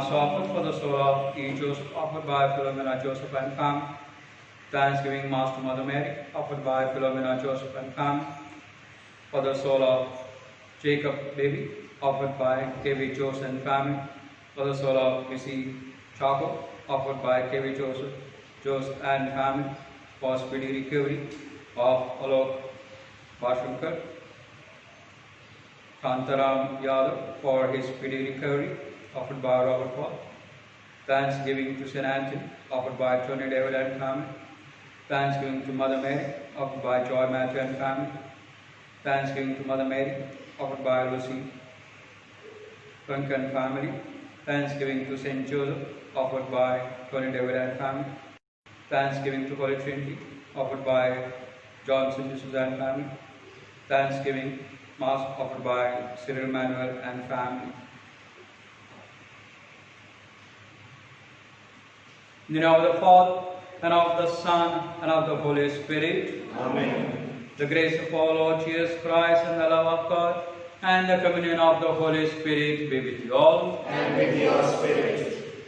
Mass offered for the soul of E. Joseph, offered by Philomena Joseph and family. Thanksgiving Mass to Mother Mary, offered by Philomena Joseph and family. For the soul of Jacob Baby, offered by K.V. Joseph and family. For the soul of Missy Chaco, offered by K.V. Joseph and family. For speedy recovery of Alok Bashunkar. Kantaram Yadav for his speedy recovery, offered by Robert Paul. Thanksgiving to St. Anthony, offered by Tony David and family. Thanksgiving to Mother Mary, offered by Joy Matthew and family. Thanksgiving to Mother Mary, offered by Lucy Funk and family. Thanksgiving to St. Joseph, offered by Tony David and family. Thanksgiving to Holy Trinity, offered by Johnson D'Souza and family. Thanksgiving Mass offered by Cyril Manuel and family. In the name of the Father, and of the Son, and of the Holy Spirit. Amen. The grace of our Lord Jesus Christ, and the love of God, and the communion of the Holy Spirit be with you all. And with your spirit.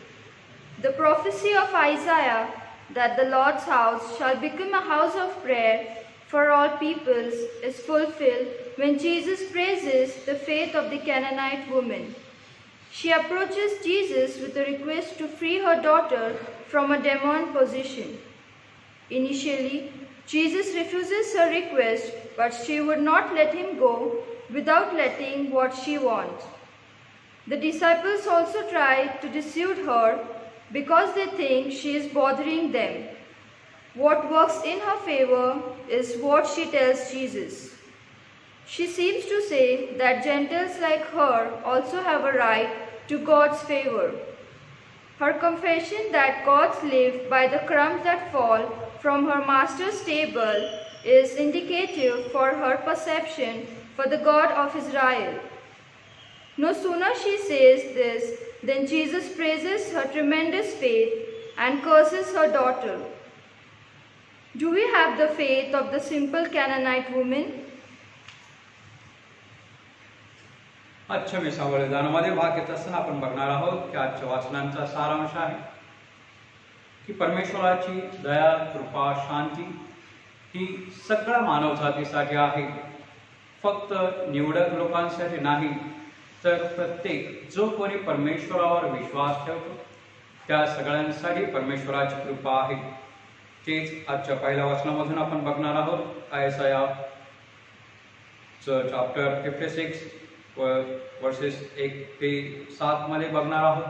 The prophecy of Isaiah that the Lord's house shall become a house of prayer for all peoples is fulfilled when Jesus praises the faith of the Canaanite woman. She approaches Jesus with a request to free her daughter from a demon possession. Initially, Jesus refuses her request, but she would not let him go without letting what she wants. The disciples also try to deceive her because they think she is bothering them. What works in her favor is what she tells Jesus. She seems to say that Gentiles like her also have a right to God's favor. Her confession that gods live by the crumbs that fall from her master's table is indicative for her perception for the God of Israel. No sooner she says this than Jesus praises her tremendous faith and curses her daughter. Do we have the faith of the simple Canaanite woman? आजच्या विसावळदानामध्ये भाग घेत असताना आपण बघणार आहोत की आजच्या वाचनांचा सारांश आहे की परमेश्वराची दया, कृपा, शांती ही सगळ्या मानवजातीसाठी आहे. फक्त निवडक लोकांसाठी नाही, तर प्रत्येक जो कोणी परमेश्वरावर विश्वास ठेवतो त्या सगळ्यांसाठी परमेश्वराची कृपा आहे. तेच आजच्या पहिल्या वाचनामधून आपण बघणार आहोत. आयसाया चॅप्टर 56 वर्सेस 1 ते 7 मध्ये बघणार आहोत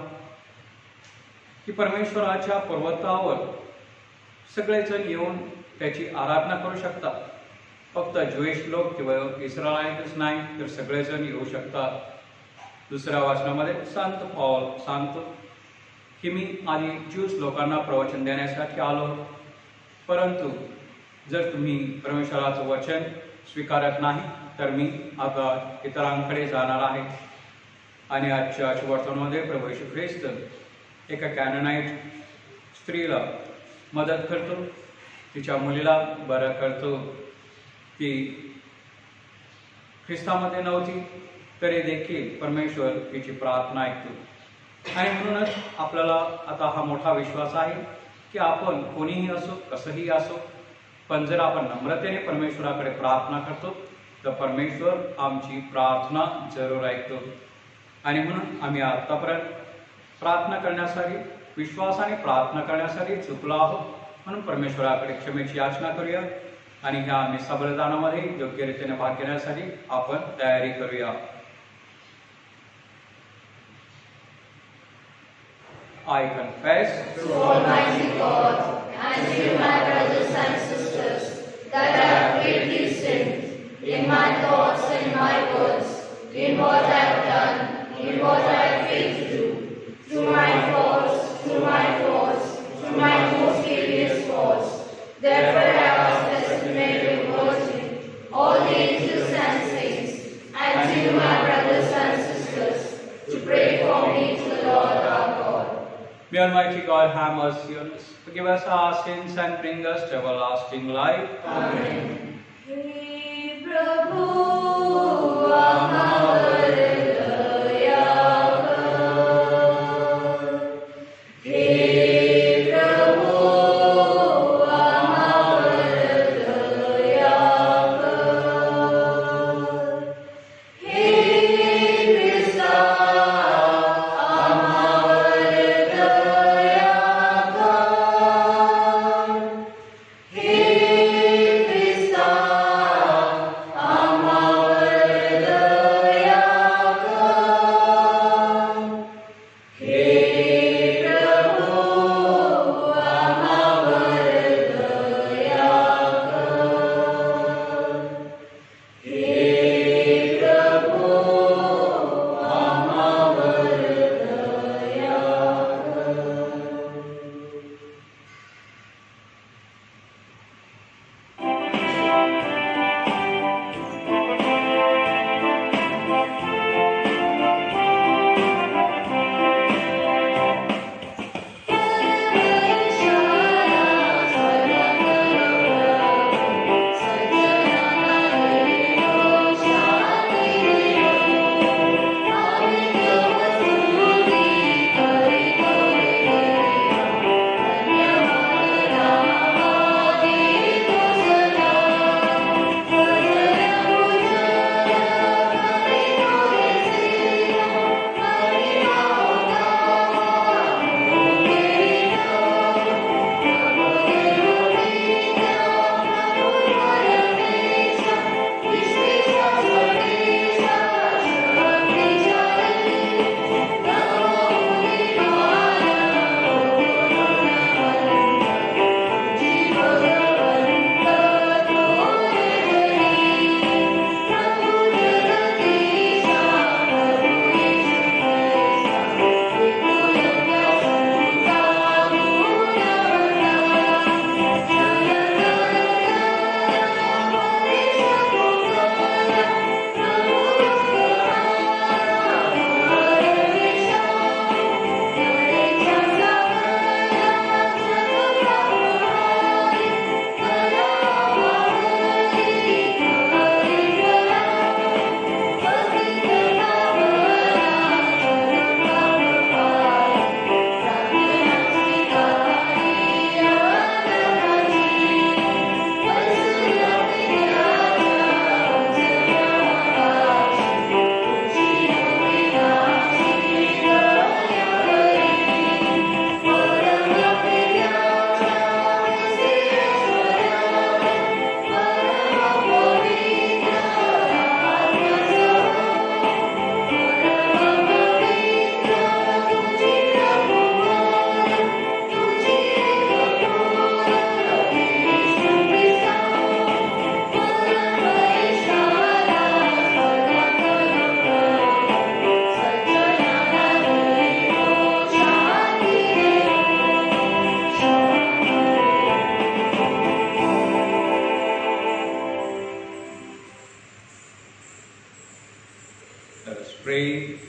की परमेश्वराच्या पर्वतावर सगळेजण येऊन त्याची आराधना करू शकतात. फक्त ज्यूइश लोक किंवा इस्रायलाइटच नाही, तर सगळेजण येऊ शकतात. दुसऱ्या वाचनामध्ये संत पौल सांगतो की मी आधी ज्यूस लोकांना प्रवचन देण्यासाठी आलो, परंतु जर तुम्ही परमेश्वराचं वचन स्वीकारत नाही तर मी आता इतरांकडे जाणार आहे. आणि आजच्या वर्तनामध्ये प्रभू येशू ख्रिस्त एका कॅनानाईट स्त्रीला मदत करतो, तिच्या मुलीला बरं करतो. ती ख्रिस्तामध्ये नव्हती तरी देखील परमेश्वर तिची प्रार्थना ऐकतो. आणि म्हणूनच आपल्याला आता हा मोठा विश्वास आहे की आपण कोणीही असो, कसंही असो, पण जर आपण नम्रतेने परमेश्वराकडे प्रार्थना करतो तर परमेश्वर आमची प्रार्थना जरूर ऐकतो. आणि म्हणून आम्ही आतापर्यंत प्रार्थना करण्यासाठी, विश्वासाने प्रार्थना करण्यासाठी चुकलो आहोत. म्हणून परमेश्वराकडे क्षमेची याचना करूया आणि ह्या मिसा बलिदानामध्ये योग्य रीतीने भाग घेण्यासाठी आपण तयारी करूया. I confess to Almighty God and to you, my brothers and sisters, that I have greatly sinned in my thoughts and my words, in what I have done, in what I have failed to do, through my faults, through my most grievous faults. Therefore I ask Blessed Mary, Virgin, all the angels and saints, and to you, my brothers and sisters, to pray for me to the Lord our God. May Almighty God have mercy on us, forgive us our sins and bring us to everlasting life. Amen. Hey Prabhu, Amar Daya Kar. Let us pray.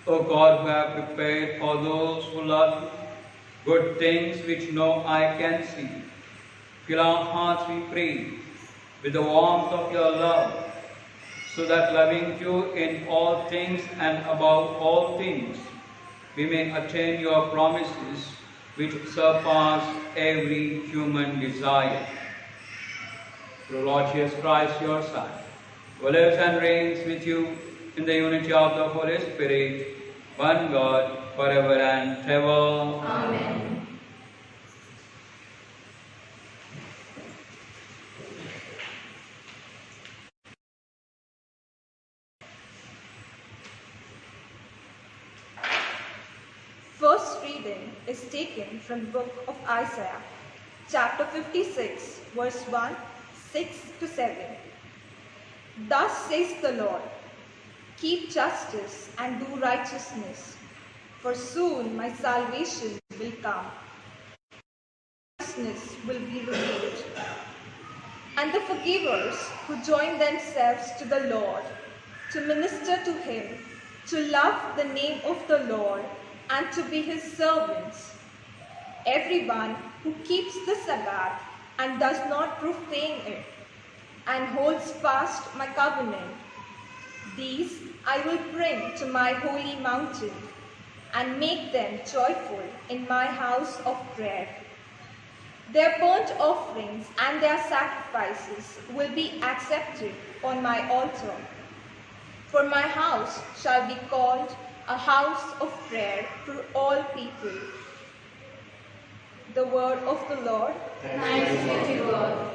O God, who have prepared for those who love you good things which no eye can see, fill our hearts, we pray, with the warmth of your love, so that loving you in all things and above all things, we may attain your promises which surpass every human desire. Through Lord Jesus Christ, your Son, who lives and reigns with you in the unity of the Holy Spirit, one God, forever and ever. Amen. First reading is taken from the book of Isaiah, chapter 56, verse 1, 6 to 7. Thus says the Lord, keep justice and do righteousness, for soon my salvation will come. Righteousness will be revealed. And the forgivers who join themselves to the Lord, to minister to him, to love the name of the Lord, and to be his servants. Everyone who keeps the Sabbath and does not profane it, and holds fast my covenant, these I will bring to my holy mountain, and make them joyful in my house of prayer. Their burnt offerings and their sacrifices will be accepted on my altar. For my house shall be called a house of prayer for all people. The word of the Lord. Thanks be to God.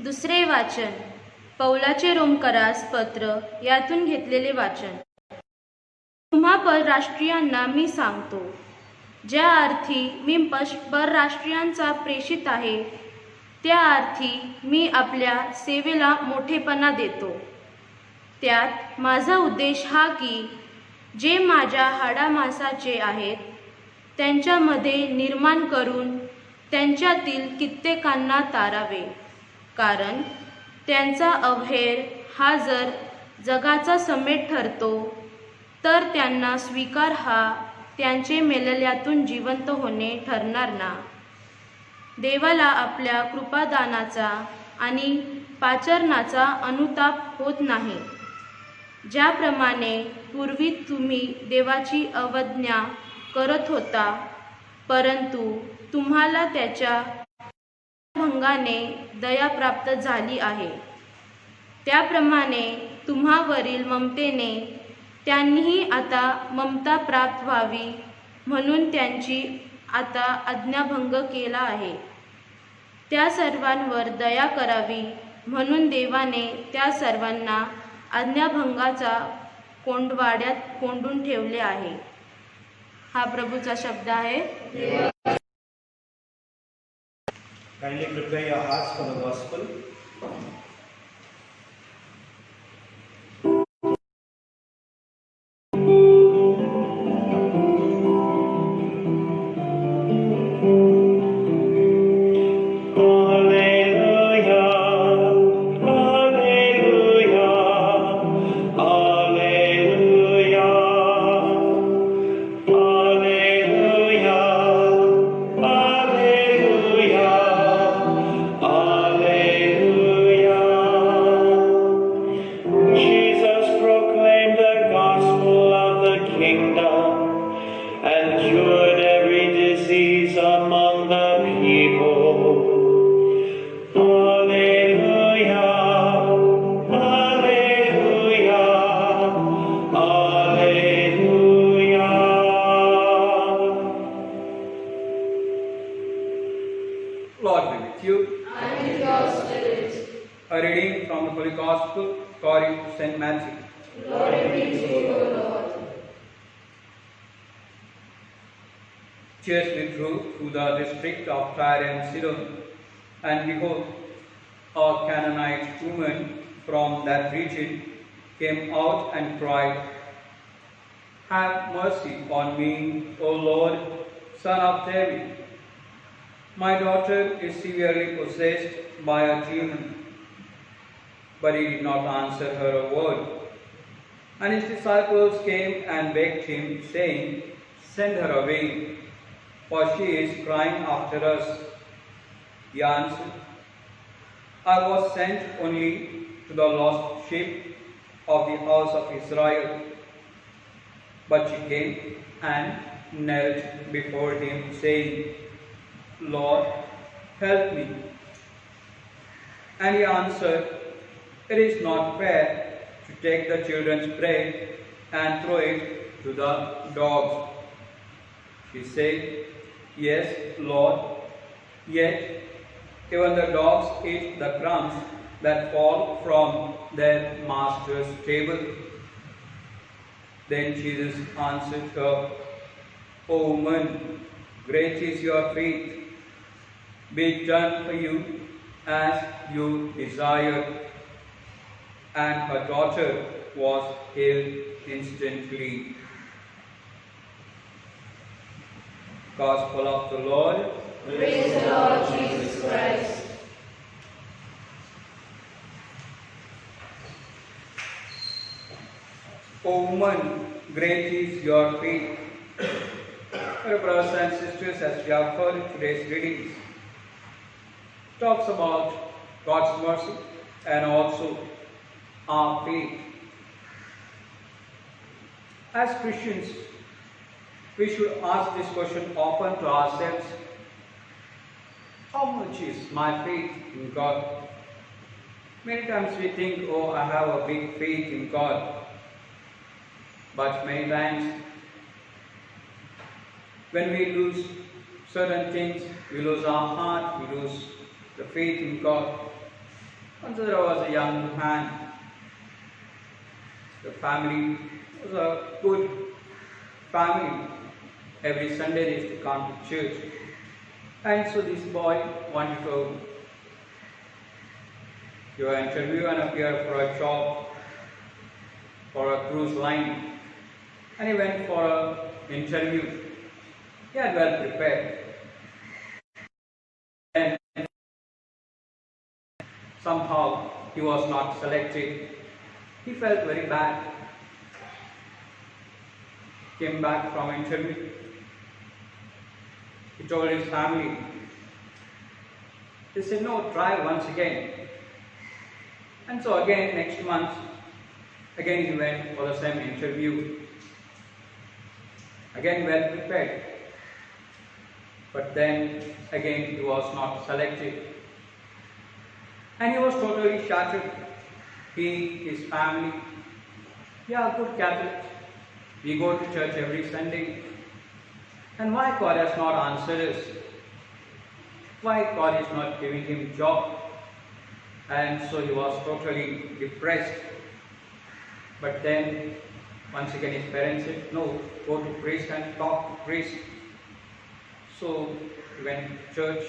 दुसरे वाचन पौलाचे रोमकरास पत्र यातून घेतलेले वाचन. तुम्हा परराष्ट्रीयांना मी सांगतो, ज्या अर्थी मी परराष्ट्रीयांचा प्रेषित आहे, त्या अर्थी मी आपल्या सेवेला मोठेपणा देतो. त्यात माझा उद्देश हा की जे माझ्या हाडामांसाचे आहेत त्यांच्यामध्ये निर्माण करून त्यांच्यातील कित्येकांना तारावे, कारण त्यांचा अवहेर हा जर जगाचा समेट ठरतो तर त्यांना स्वीकार हा त्यांचे मेलेल्यातून जिवंत होणे ठरणार ना. देवाला आपल्या कृपादानाचा आणि पाचरणाचा अनुताप होत नाही. ज्याप्रमाणे पूर्वी तुम्ही देवाची अवज्ञा करत होता, परंतु तुम्हाला त्याच्या भंगाने दया प्राप्त झाली आहे, त्याप्रमाणे तुम्हावरील ममतेने त्यांनीही आता ममता प्राप्त व्हावी म्हणून त्यांची आता आज्ञाभंग केला आहे. त्या सर्वांवर दया करावी म्हणून देवाने त्या सर्वांना आज्ञाभंगाचा कोंडवाड्यात कोंडून ठेवले आहे. हा प्रभूचा शब्द आहे. Kindly prepare your hearts for the gospel. Lord be with you. And with your spirit. A reading from the Holy Gospel according to St. Matthew. Glory be to you, Lord. Jesus withdrew to the district of Tyre and Sidon, and behold, a Canaanite woman from that region came out and cried, "Have mercy on me, O Lord, Son of David. My daughter is severely possessed by a demon." But he did not answer her a word. And his disciples came and begged him, saying, "Send her away, for she is crying after us." He answered, "I was sent only to the lost sheep of the house of Israel." But she came and knelt before him, saying, "Lord, help me." And he answered, "It is not fair to take the children's bread and throw it to the dogs." She said, "Yes, Lord, yet even the dogs eat the crumbs that fall from their master's table." Then Jesus answered her, "O woman, great is your faith. Be it done for you as you desire." And her daughter was healed instantly. Gospel of the Lord. Praise the Lord Jesus Christ. O woman, great is your faith. Dear brothers and sisters, as we have heard in today's readings, talks about God's mercy and also our faith. As Christians, we should ask this question often to ourselves: how much is my faith in God? Many times we think, "Oh, I have a big faith in God." But many times, when we lose certain things, we lose our heart, we lose the faith in God. Once there was a young man. The family was a good family. Every Sunday they used to come to church. And so this boy wanted to give an interview and appear for a job for a cruise line. And he went for an interview. He had well prepared. And somehow he was not selected. He felt very bad. came back from interview. He told his family. They said, no, try once again. And so again, next month, again he went for the same interview. Again well prepared. But then again he was not selected. And he was totally shattered. He, his family, we are good Catholics. We go to church every Sunday. And why God has not answered us? Why God is not giving him job? And so he was totally depressed. But then once again his parents said, no, go to priest and talk to priest. So he went to church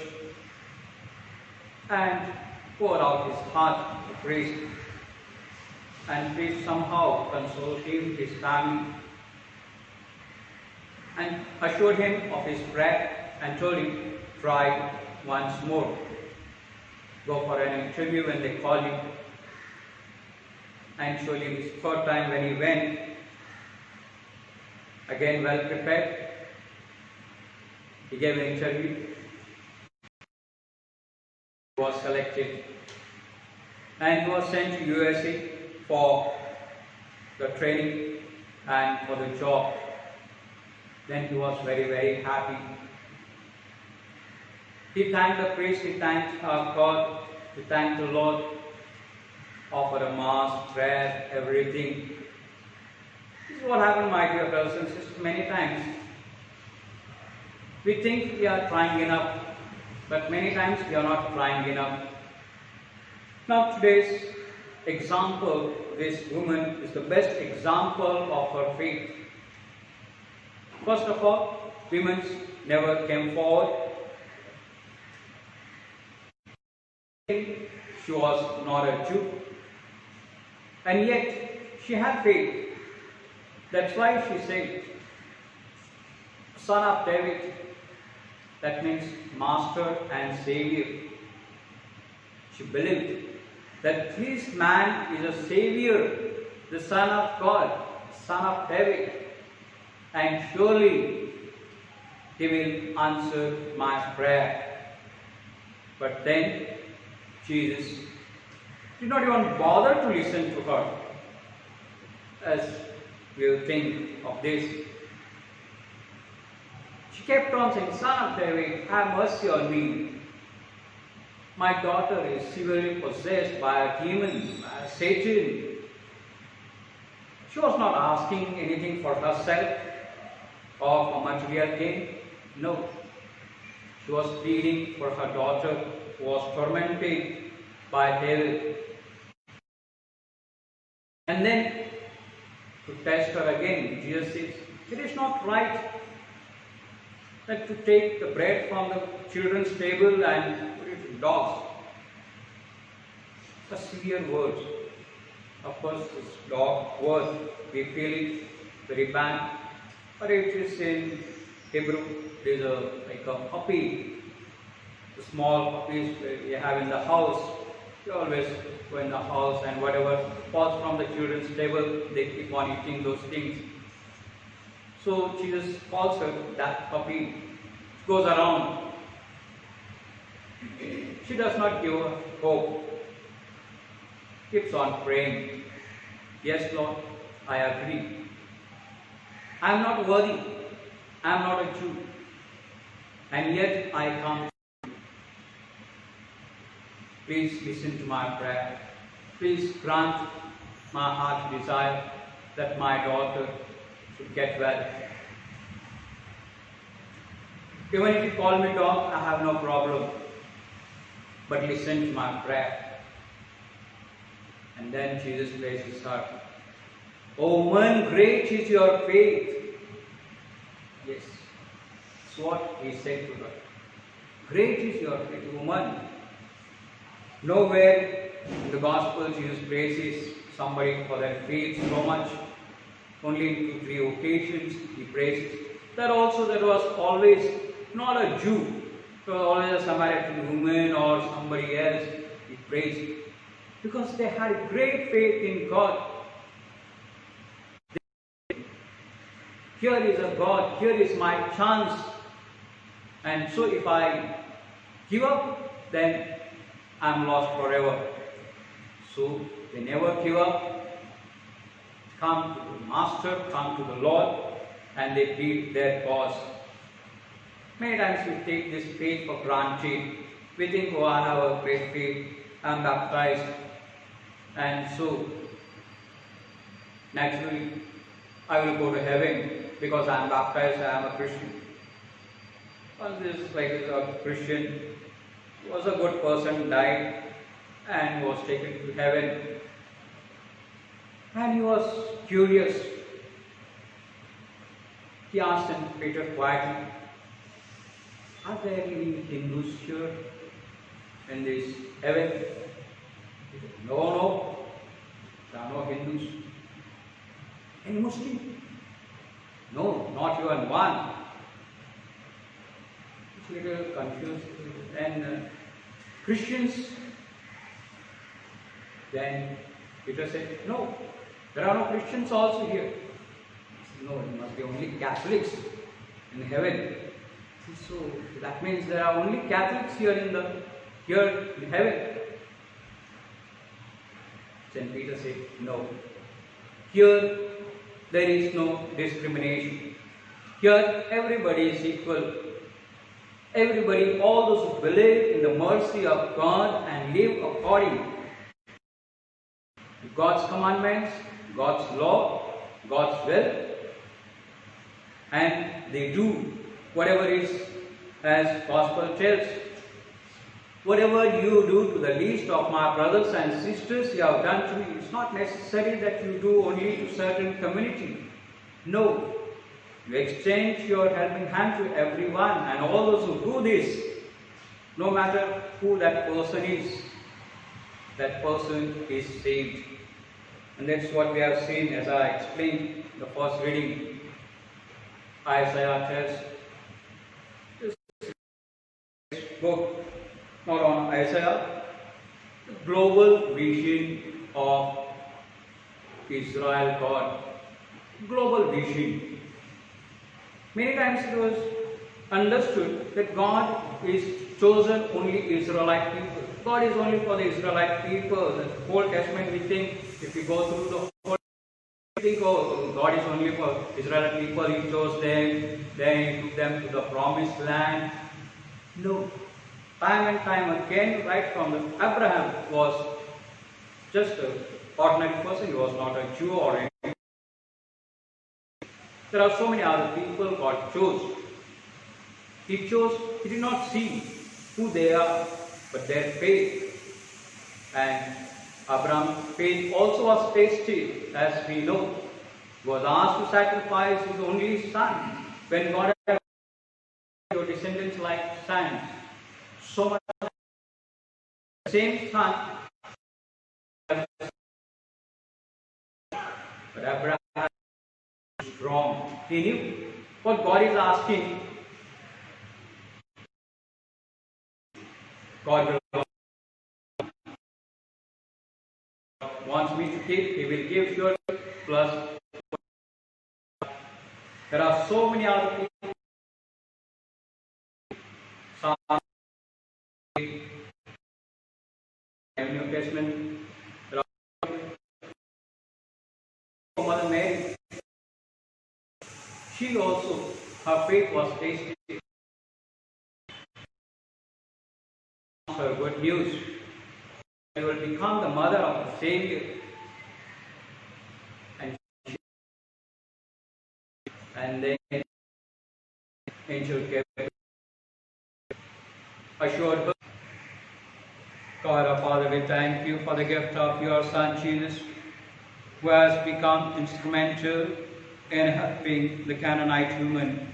and poured out his heart to priest. And priest somehow consoled him, his family, and assured him of his prayer and told him, try once more. Go for an interview when they call you. And surely this third time when he went, again well prepared, he gave an interview. He was selected and he was sent to USA for the training and for the job. Then he was very, very happy. He thanked the priest, he thanked God, he thanked the Lord, offered a mass, prayer, everything. This is what happened, my dear brothers and sisters, many times. We think we are trying enough, but many times we are not trying enough. Now today's example, this woman is the best example of her faith. First of all, women never came forward. She was not a Jew. And yet, she had faith. That's why she said, Son of David, that means Master and Savior. She believed that this man is a Savior, the Son of God, Son of David. And surely he will answer my prayer. But then Jesus did not even bother to listen to her, as we will think of this. She kept on saying, Son of David, have mercy on me. My daughter is severely possessed by a demon, by Satan. She was not asking anything for herself or for material gain. No. She was pleading for her daughter who was tormented by devil. And then, to test her again, Jesus says, it is not right that to take the bread from the children's table and put it to dogs. A severe word. Of course, this dog word, we feel it very bad. But it is in Hebrew, there is like a puppy. The small puppies we have in the house. They always go in the house and whatever falls from the children's table, they keep on eating those things. So Jesus calls her that puppy. She goes around. She does not give up hope. Keeps on praying. Yes, Lord, I agree. I am not worthy. I am not a Jew. And yet I come. Please listen to my prayer. Please grant my heart's desire that my daughter should get well. Even if you call me dog, I have no problem. But listen to my prayer. And then Jesus places her. O woman, great is your faith. Yes, that's what he said to her. Great is your faith, woman. Nowhere in the Gospel Jesus praises somebody for their faith so much. Only in 2-3 occasions he praises. That also there was always not a Jew. It was always a Samaritan woman or somebody else he praised. Because they had great faith in God. Here is a God, here is my chance. And so if I give up, then I'm lost forever. So they never give up. Come to the Master, come to the Lord, and they plead their cause. Many times we take this faith for granted. We think, oh, I have a great faith, I'm baptized, and so naturally I will go to heaven because I am baptized, I am a Christian. Once this like a Christian was a good person, died and was taken to heaven. And he was curious. He asked Peter quietly, are there any Hindus here in this heaven? He said, no, there are no Hindus. Any Muslim? No, not even one. He's a little confused. And Christians? Then Peter said, no, there are no Christians also here. He said, no, it must be only Catholics in heaven. So that means there are only Catholics here in heaven. Then Peter said, no. Here there is no discrimination. Here everybody is equal. Everybody, all those who believe in the mercy of God and live according to God's commandments, God's law, God's will, and they do whatever is as gospel tells. Whatever you do to the least of my brothers and sisters, you have done to me. It's not necessary that you do only to certain community. No. You extend your helping hand to everyone, and all those who do this, no matter who that person is saved. And that's what we have seen as I explained the first reading. Isaiah tells this book, not on Isaiah, the global vision of Israel God. Global vision. Many times it was understood that God is chosen only Israelite people. God is only for the Israelite people. The Old Testament, we think, if we go through the whole, we think, oh, God is only for Israelite people. He chose them, then He took them to the promised land. No. Time and time again, right from Abraham was just an ordinary person. He was not a Jew or anything. There are so many other people God chose. He did not see who they are, but their faith. And Abraham's faith also was tasted, as we know. He was asked to sacrifice his only son. When God had your descendants like sand, so much the same son. But Abraham was strong. He knew what God is asking. God wants me to give, He will give sure. Plus, there are so many other people. Some in New Testament, there are Mother Mary. She also, her faith was tasted. Her good news. She will become the mother of the Savior. And then angel Gabriel assured her. God our Father, we thank you for the gift of your Son Jesus, who has become instrumental in helping the Canaanite woman.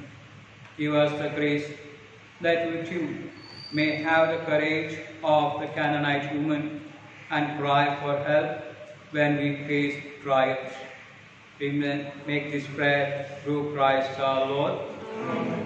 Give us the grace that we too may have the courage of the Canaanite woman and cry for help when we face trials. We may make this prayer through Christ our Lord. Amen.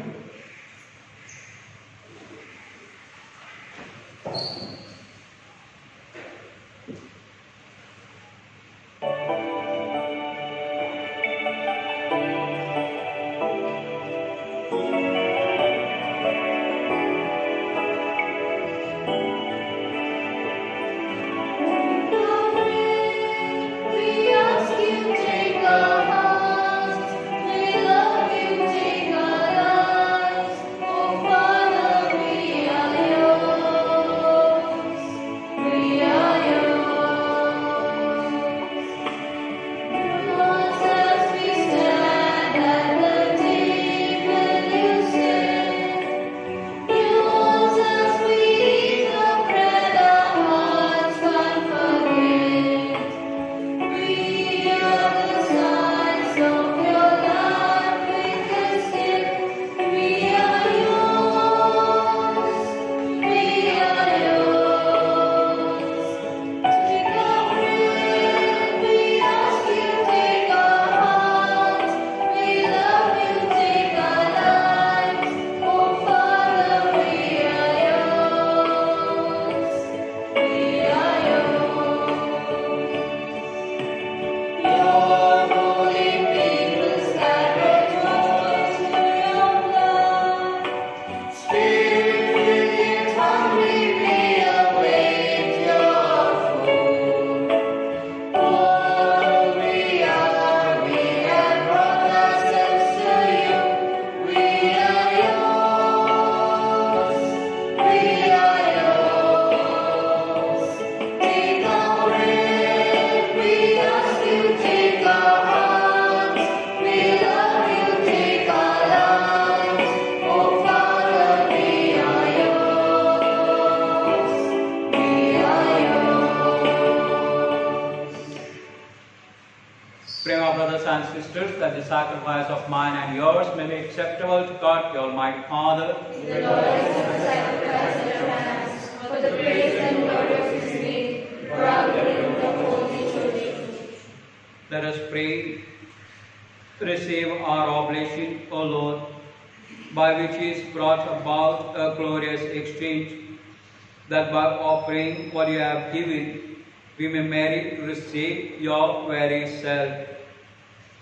sisters, that the sacrifice of mine and yours may be acceptable to God, the Almighty Father. The Lord accept the sacrifice at your hands, for the praise and glory of his name, for our good and the Holy Church. Let us pray. Receive our oblation, O Lord, by which is brought about a glorious exchange, that by offering what you have given, we may merit to receive your very self.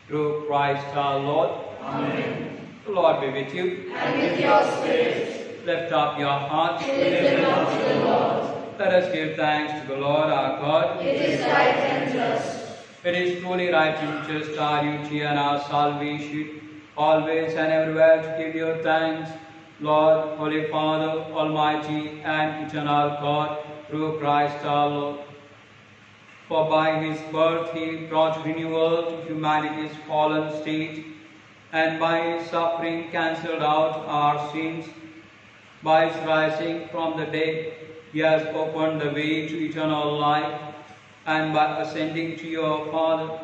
Through Christ our Lord. Amen. The Lord be with you. And with your spirit, Lift up your hearts. lift them up to the Lord. Let us give thanks to the Lord our God. It is right and just. It is truly right and just, our duty and our salvation, always and everywhere to give you thanks, Lord, Holy Father, Almighty and eternal God, through Christ our Lord. For by his birth he brought renewal to humanity's fallen state, and by his suffering cancelled out our sins. By his rising from the dead, he has opened the way to eternal life, and by ascending to your Father,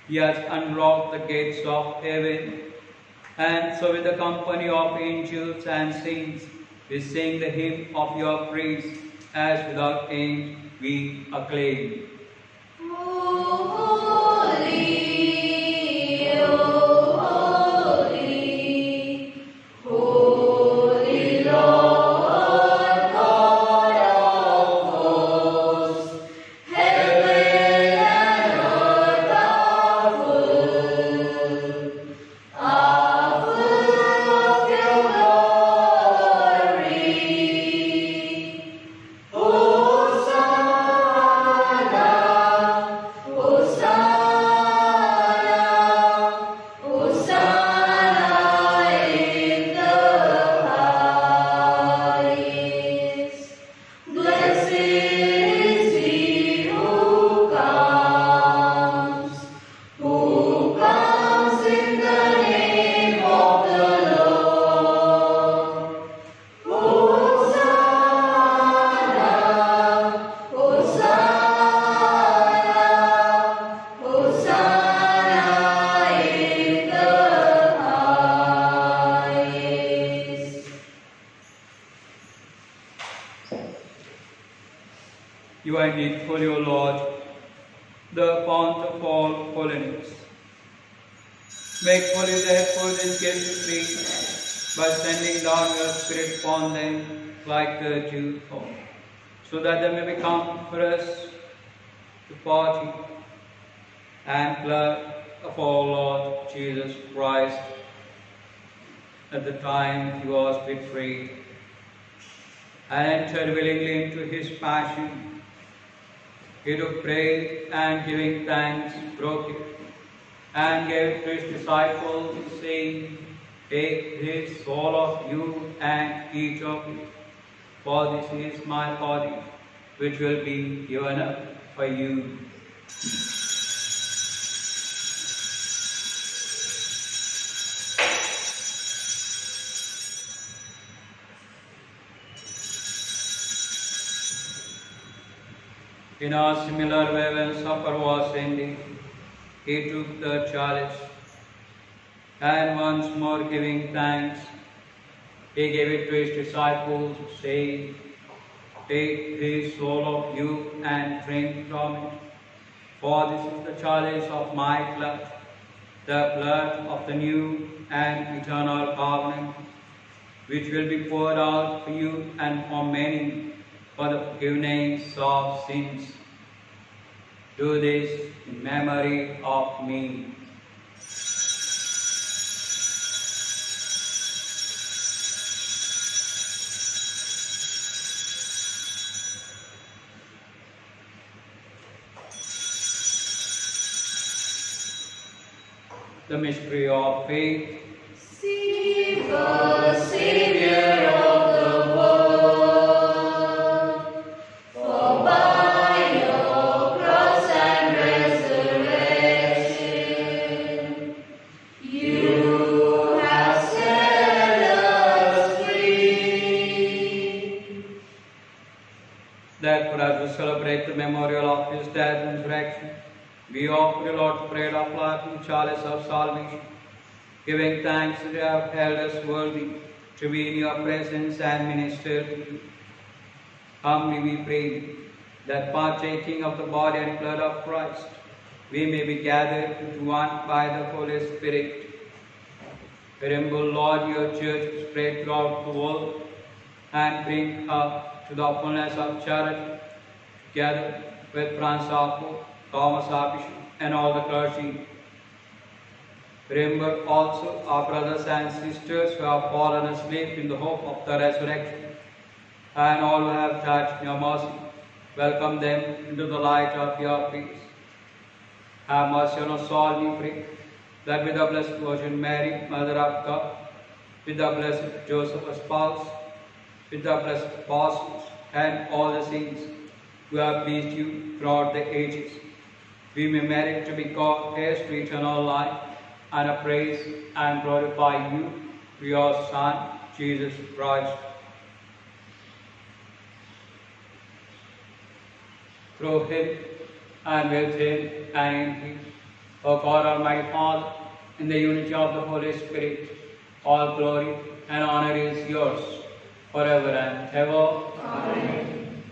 he has unlocked the gates of heaven. And so with the company of angels and saints, we sing the hymn of your praise, as without end we acclaim. You are indeed holy, O Lord, the fount of all holiness. Make holy therefore this gift of faith by sending down your Spirit upon them like the dewfall, so that they may become for us the body and blood of our Lord Jesus Christ. At the time he was betrayed and entered willingly into his passion, he took bread and giving thanks, broke it, and gave it to his disciples, saying, Take this, all of you, and eat of it, for this is my body, which will be given up for you. In a similar way, when supper was ended, he took the chalice, and once more giving thanks, he gave it to his disciples, saying, Take this, all of you, and drink from it, for this is the chalice of my blood, the blood of the new and eternal covenant, which will be poured out for you and for many, for the forgiveness of sins. Do this in memory of me. The mystery of faith. See the Savior of the world, for by your cross and resurrection, you have set us free. Therefore, as we celebrate the memorial of his death and resurrection, We offer you, Lord, the bread of life and the chalice of salvation, giving thanks that you have held us worthy to be in your presence and minister to you. Humbly we pray that partaking of the body and blood of Christ, we may be gathered into one by the Holy Spirit. Remember, Lord, your church spread throughout the world and bring her to the fullness of charity, together with Francisco, Thomas our Bishop, and all the clergy. Remember also our brothers and sisters who have fallen asleep in the hope of the resurrection, and all who have died in your mercy. Welcome them into the light of your peace. Have mercy on us all, we pray, that with the Blessed Virgin Mary, Mother of God, with the Blessed Joseph, our spouse, with the blessed apostles, and all the saints who have pleased you throughout the ages, we may merit to be called heirs to eternal life, and praise and glorify you through your Son, Jesus Christ. Through him, and with him, and in him, O God, Almighty Father, in the unity of the Holy Spirit, all glory and honor is yours, forever and ever. Amen.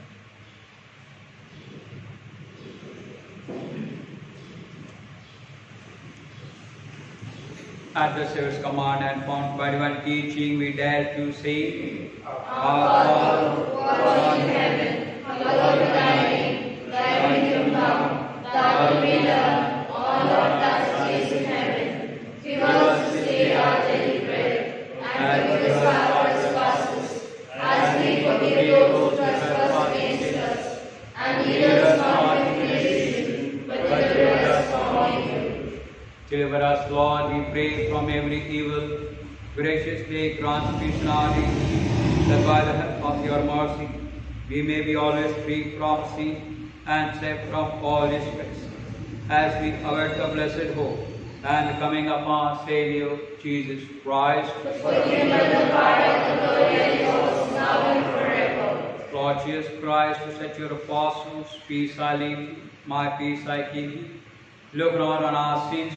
At the Savior's command and found by divine teaching, we dare to say, Our Father, who art in heaven, hallowed be thy name. Thy kingdom come, thy will be done, on earth as it is in heaven. Give us this day our daily bread, and forgive us our trespasses, as we forgive those who trespass against us. And lead us not into temptation, but deliver us from evil. Deliver us, Lord, we pray, from every evil. Graciously grant peace in our days, that by the help of your mercy we may be always free from sin and safe from all distress, as we await the blessed hope and the coming of our Saviour, Jesus Christ. For him and the power and the glory and yours, now and forever. Lord Jesus Christ, who said to your apostles, peace I leave you, my peace I give you, look not on our sins,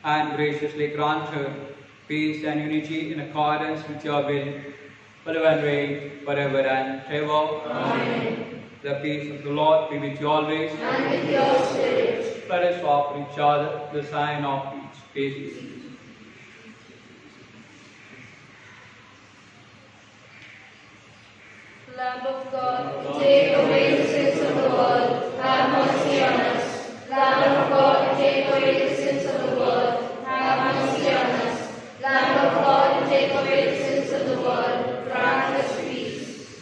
and graciously grant her peace and unity in accordance with your will, live and reign forever and ever. Amen. The peace of the Lord be with you always. And with your spirit. Let us offer each other the sign of peace. Peace. Lamb of God, take away the sins of the world, have mercy on us. Lamb of God, take away the sins of the world, have mercy on us. Lamb of God, take away the sins of the world, grant us peace.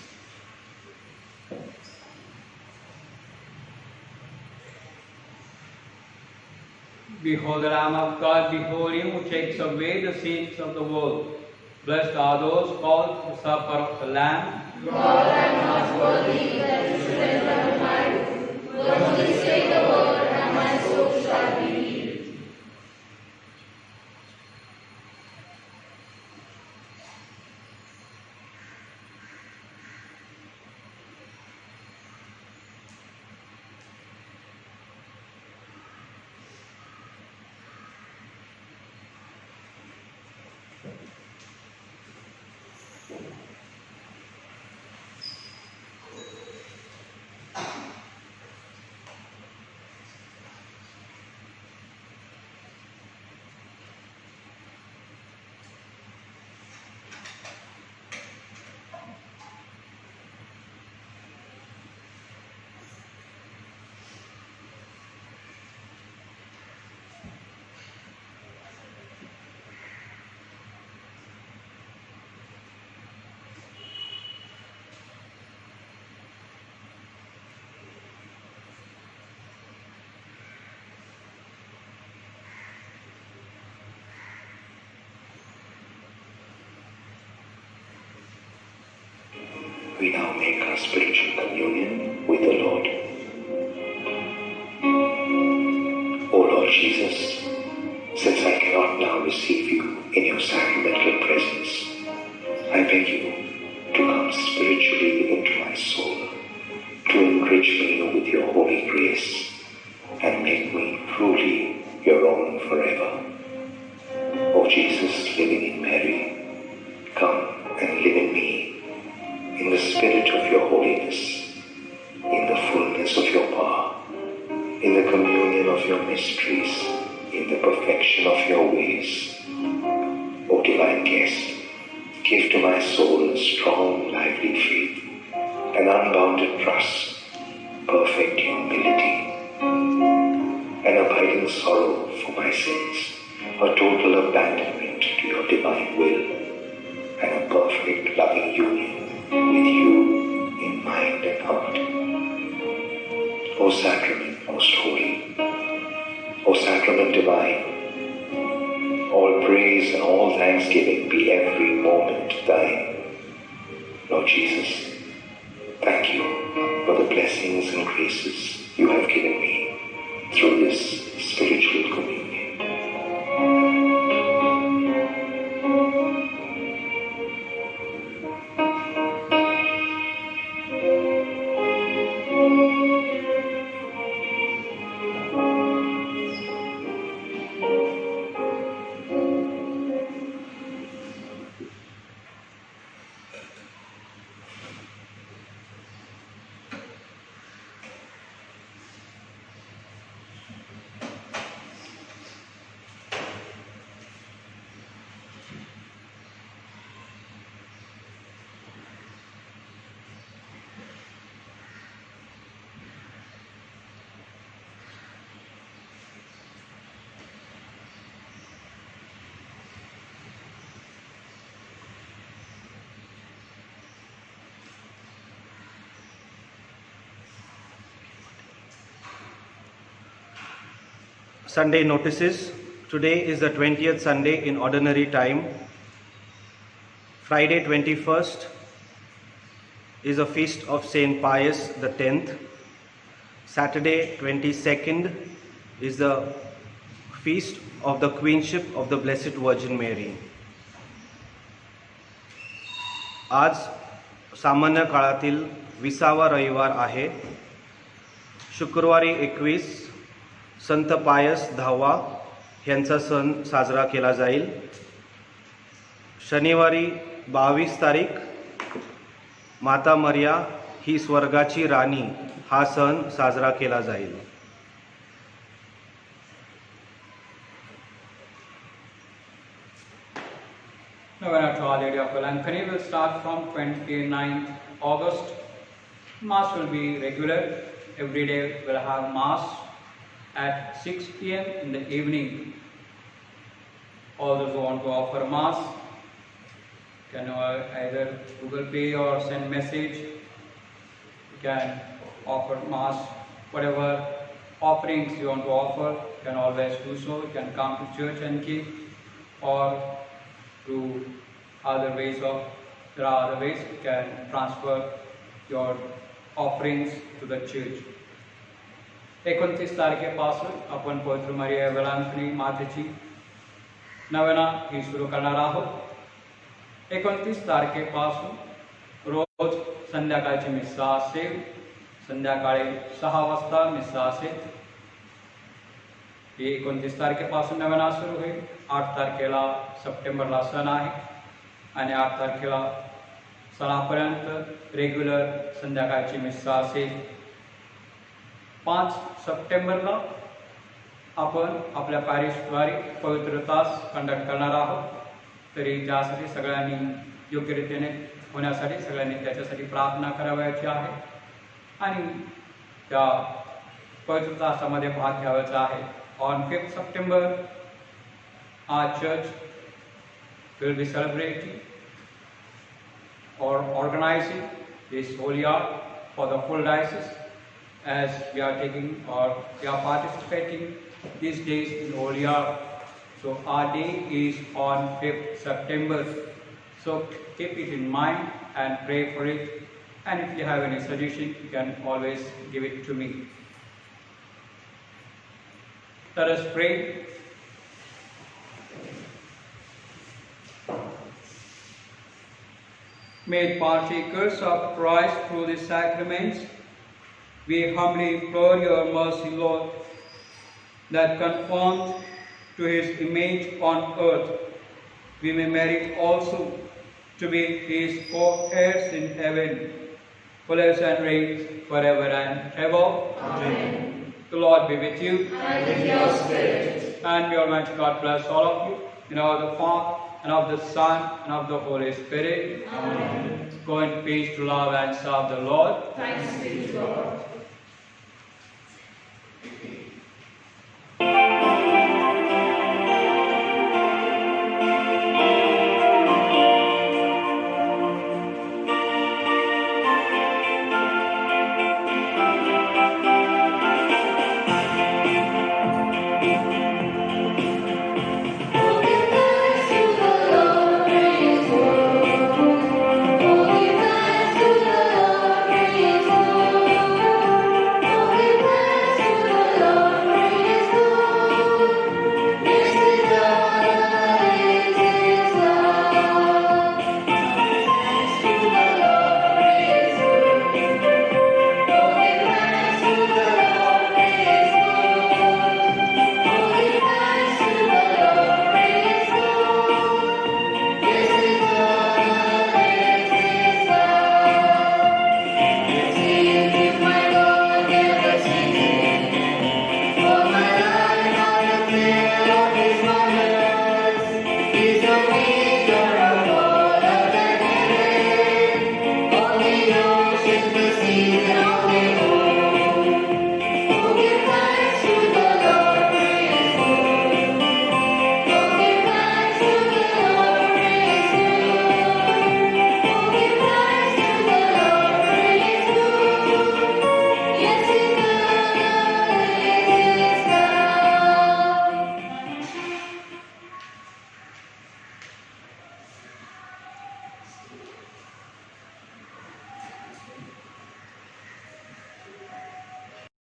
Behold the Lamb of God, behold him who takes away the sins of the world. Blessed are those called to the supper of the Lamb. Lord, I am not worthy that you should enter under my roof, but only say the word, and my soul shall be healed. We now make our spiritual communion with the Lord. O Lord Jesus, since I cannot now receive you in your sacramental presence, I beg you to come spiritually into my soul, to engrave enrich me with your holy grace and make me truly your own forever. O Jesus, living in Mary, come and live in me, in the spirit of your holiness, in the fullness of your power, in the communion of your mysteries, in the perfection of your ways. O divine guest, give to my soul a strong, lively faith, an unbounded trust, perfect humility, an abiding sorrow for my sins, a total abandonment to your divine will, and a perfect loving union with you in mind and heart. O Sacrament most holy, O Sacrament divine, all praise and all thanksgiving be every moment thine. Lord Jesus, thank you for the blessings and graces you have given me through this spiritual communion. Sunday notices. Today is the 20th Sunday in ordinary time. Friday 21st is a feast of Saint Pius X. Saturday 22nd is the feast of the Queenship of the Blessed Virgin Mary. आज सामान्य काळातील 20वा रविवार आहे. शुक्रवारी 21 संत पायस 10वा यांचा सण साजरा केला जाईल. शनिवारी 22 तारीख माता मरिया ही स्वर्गाची राणी हा सण साजरा केला जाईल. Novena to Our Lady of Melancholy will start from 29th August. Mass will be regular. Every day we'll have Mass at 6 p.m. in the evening. All those who want to offer Mass can either Google Pay or send message. You can offer Mass, whatever offerings you want to offer, you can always do so. You can come to church and give, or through there are other ways you can transfer your offerings to the church. 29 तारखेपासून आपण पवित्र मरिया वेलांकणी मातेची नवेना ही सुरू करणार आहोत. 29 तारखेपासून रोज संध्याकाळची मिस्सा असेल. संध्याकाळी 6 वाजता मिस्सा असेल. ही 29 तारखेपासून नवेना सुरू होईल. 8 तारखेला सप्टेंबरला सण आहे आणि 8 तारखेला सणापर्यंत रेग्युलर संध्याकाळची मिस्सा असेल. 5 सप्टेंबरला आपण आपल्या पॅरिशद्वारे पवित्र तास कंडक्ट करणार आहोत. तरी त्यासाठी सगळ्यांनी योग्यरीतीने होण्यासाठी सगळ्यांनी त्याच्यासाठी प्रार्थना करावयाची आहे आणि त्या पवित्र तासामध्ये भाग घ्यावायचा आहे. On 5th September, our church will be celebrating or organizing this holy hour for the full diocese, as we are participating these days in holy hour. So our day is on 5th September. So keep it in mind and pray for it. And if you have any suggestion, you can always give it to me. Let us pray. Made partakers of Christ through the sacraments, we humbly implore your mercy, Lord, that conformed to his image on earth, we may merit also to be his co-heirs in heaven, who lives and reigns forever and ever. Amen. The Lord be with you. And with your spirit. And may Almighty God bless all of you, in the name of the Father, and of the Son, and of the Holy Spirit. Amen. Go in peace to love and serve the Lord. Thanks be to God.